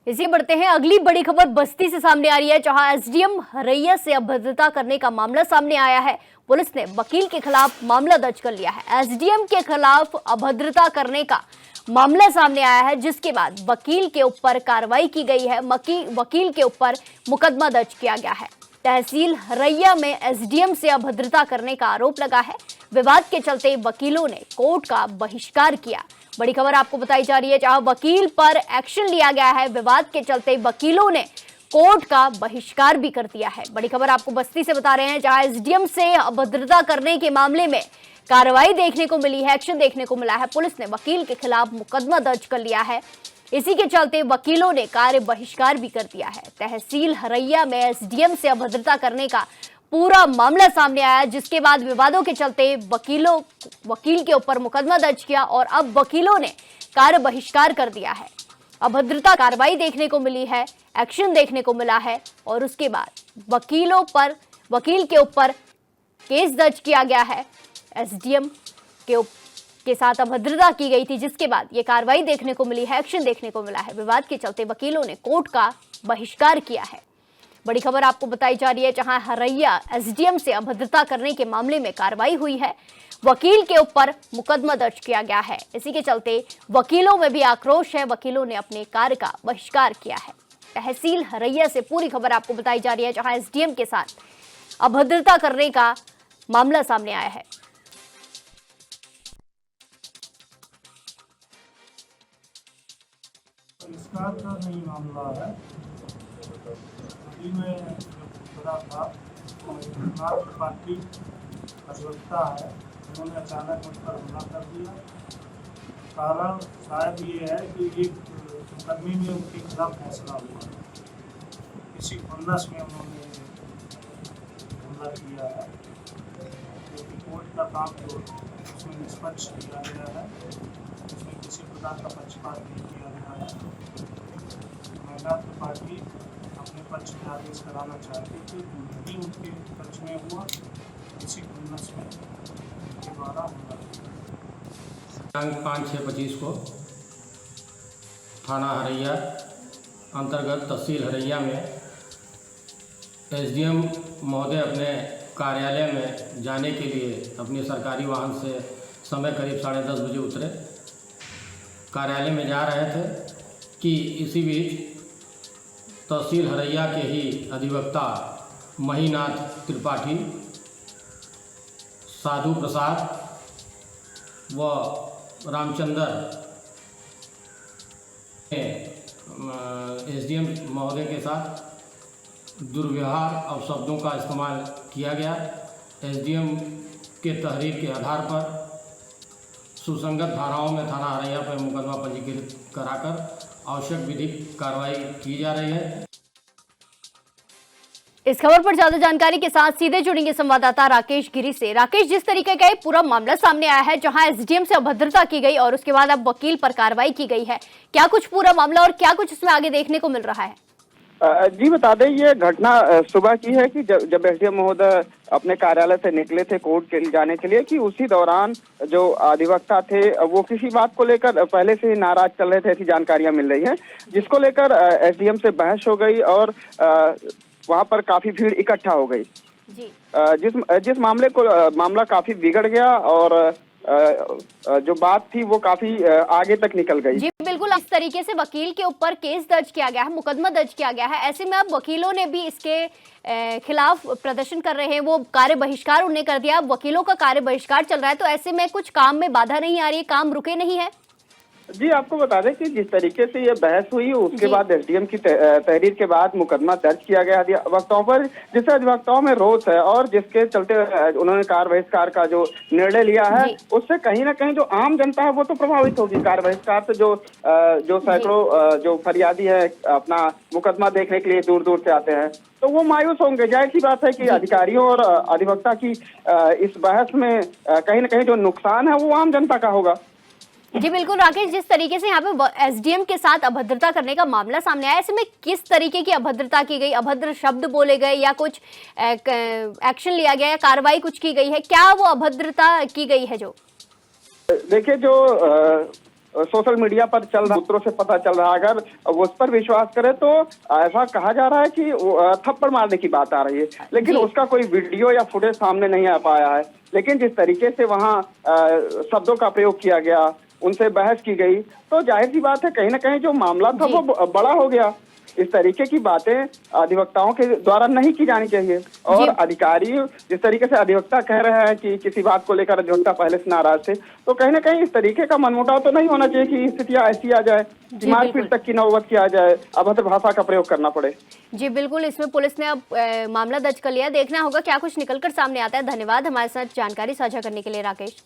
इसी बढ़ते हैं, अगली बड़ी खबर बस्ती से सामने आ रही है, जहां एसडीएम हरैया से अभद्रता करने का मामला सामने आया है। पुलिस ने वकील के खिलाफ मामला दर्ज कर लिया है। एसडीएम के खिलाफ अभद्रता करने का मामला सामने आया है, जिसके बाद वकील के ऊपर कार्रवाई की गई है। वकील के ऊपर मुकदमा दर्ज किया गया है। तहसील हरैया में एसडीएम से अभद्रता करने का आरोप लगा है। विवाद के चलते वकीलों ने कोर्ट का बहिष्कार किया। बड़ी खबर आपको बताई जा रही है, जहां वकील पर एक्शन लिया गया है। विवाद के चलते वकीलों ने कोर्ट का बहिष्कार भी कर दिया है। बड़ी खबर आपको बस्ती से बता रहे हैं, जहां एसडीएम से अभद्रता करने के मामले में कार्रवाई देखने को मिली है, एक्शन देखने को मिला है। पुलिस ने वकील के खिलाफ मुकदमा दर्ज कर लिया है। इसी के चलते वकीलों ने कार्य बहिष्कार भी कर दिया है। तहसील हरैया में एसडीएम से अभद्रता करने का पूरा मामला सामने आया, जिसके बाद विवादों के चलते वकील के ऊपर मुकदमा दर्ज किया और अब वकीलों ने कार्य बहिष्कार कर दिया है। अभद्रता कार्रवाई देखने को मिली है, एक्शन देखने को मिला है और उसके बाद वकील के ऊपर केस दर्ज किया गया है। एसडीएम के साथ अभद्रता की गई थी, जिसके बाद ये कार्रवाई देखने को मिली है, एक्शन देखने को मिला है। विवाद के चलते वकीलों ने कोर्ट का बहिष्कार किया है। बड़ी खबर आपको बताई जा रही है, जहां हरैया एसडीएम से अभद्रता करने के मामले में कार्रवाई हुई है। वकील के ऊपर मुकदमा दर्ज किया गया है। इसी के चलते वकीलों में भी आक्रोश है। वकीलों ने अपने कार्य का बहिष्कार किया है। तहसील हरैया से पूरी खबर आपको बताई जा रही है, जहां एसडीएम के साथ अभद्रता करने का मामला सामने आया है। इसका तो नहीं मामला है। अभी में खुदा था पार्टी अधिवक्ता है, उन्होंने अचानक मुझ पर हमला कर दिया। कारण शायद ये है कि एक मुकदमे में उनके खिलाफ फैसला हुआ, किसी खुन्नस में उन्होंने हमला किया है। क्योंकि कोर्ट का काम जो उसमें निष्पक्ष किया गया है, उसमें किसी प्रकार का पक्षपात नहीं किया गया है। महिला पार्टी अपने पक्ष में आदेश कराना चाहती थी, भी उनके पक्ष में हुआ, इसी खुन्नस में उनके द्वारा हमला किया। 5/6/25 को थाना हरैया अंतर्गत तहसील हरैया में एसडीएम महोदय अपने कार्यालय में जाने के लिए अपने सरकारी वाहन से समय करीब 10:30 बजे उतरे। कार्यालय में जा रहे थे कि इसी बीच तहसील हरैया के ही अधिवक्ता महीनाथ त्रिपाठी, साधु प्रसाद व रामचंद्र एसडीएम महोदय के साथ दुर्व्यवहार और शब्दों का इस्तेमाल किया गया। एसडीएम के तहरीर के आधार पर सुसंगत धाराओं में थाना हरैया पर मुकदमा पंजीकृत कराकर आवश्यक विधिक कार्रवाई की जा रही है। इस खबर पर ज्यादा जानकारी के साथ सीधे जुड़ेंगे संवाददाता राकेश गिरी से। राकेश, जिस तरीके का पूरा मामला सामने आया है, जहां एसडीएम से अभद्रता की गई और उसके बाद अब वकील पर कार्रवाई की गई है, क्या कुछ पूरा मामला और क्या कुछ इसमें आगे देखने को मिल रहा है? जी बता दें, ये घटना सुबह की है कि जब एसडीएम महोदय अपने कार्यालय से निकले थे कोर्ट के जाने के लिए, कि उसी दौरान जो अधिवक्ता थे वो किसी बात को लेकर पहले से ही नाराज चल रहे थे, ऐसी जानकारियां मिल रही हैं, जिसको लेकर एसडीएम से बहस हो गई और वहां पर काफी भीड़ इकट्ठा हो गई। जी। जिस मामला काफी बिगड़ गया और जो बात थी वो काफी आगे तक निकल गई। जी बिल्कुल, इस तरीके से वकील के ऊपर केस दर्ज किया गया है, मुकदमा दर्ज किया गया है। ऐसे में अब वकीलों ने भी इसके खिलाफ प्रदर्शन कर रहे हैं, वो कार्य बहिष्कार उन्हें कर दिया। अब वकीलों का कार्य बहिष्कार चल रहा है, तो ऐसे में कुछ काम में बाधा नहीं आ रही है, काम रुके नहीं है? जी आपको बता दें कि जिस तरीके से ये बहस हुई, उसके बाद एसडीएम की तहरीर के बाद मुकदमा दर्ज किया गया अधिवक्ताओं पर, जिससे अधिवक्ताओं में रोष है और जिसके चलते उन्होंने कार्य बहिष्कार का जो निर्णय लिया है, उससे कहीं ना कहीं जो आम जनता है वो तो प्रभावित होगी। कार्य बहिष्कार से जो सैकड़ों जो फरियादी है अपना मुकदमा देखने के लिए दूर दूर से आते हैं, तो वो मायूस होंगे। जाहिर सी बात है कि अधिकारियों और अधिवक्ता की इस बहस में कहीं ना कहीं जो नुकसान है वो आम जनता का होगा। जी बिल्कुल राकेश, जिस तरीके से यहाँ पे एसडीएम के साथ अभद्रता करने का मामला सामने आया, ऐसे में किस तरीके की अभद्रता की गई? अभद्र शब्द बोले गए या कुछ एक्शन लिया गया या कार्रवाई कुछ की गई है? क्या वो अभद्रता की गई है? जो देखिए, जो सोशल मीडिया पर चल रहा, सूत्रों से पता चल रहा, अगर वो उस पर विश्वास करे तो ऐसा कहा जा रहा है कि थप्पड़ मारने की बात आ रही है, लेकिन जी। उसका कोई वीडियो या फुटेज सामने नहीं आ पाया है। लेकिन जिस तरीके से वहाँ शब्दों का प्रयोग किया गया, उनसे बहस की गई, तो जाहिर सी बात है कहीं ना कहीं जो मामला था जी। वो बड़ा हो गया। इस तरीके की बातें अधिवक्ताओं के द्वारा नहीं की जानी चाहिए। और जी। अधिकारी जिस तरीके से अधिवक्ता कह रहे हैं कि किसी बात को लेकर अधिवक्ता पहले से नाराज थे, तो कहीं ना कहीं इस तरीके का मनमुटाव तो नहीं होना चाहिए कि स्थितियां ऐसी आ जाए कि जी, मारपीट बिल्कुल। तक की नौबत की आ जाए, अभद्र भाषा का प्रयोग करना पड़े। जी बिल्कुल, इसमें पुलिस ने अब मामला दर्ज कर लिया है। देखना होगा क्या कुछ निकलकर सामने आता है। धन्यवाद हमारे साथ जानकारी साझा करने के लिए राकेश।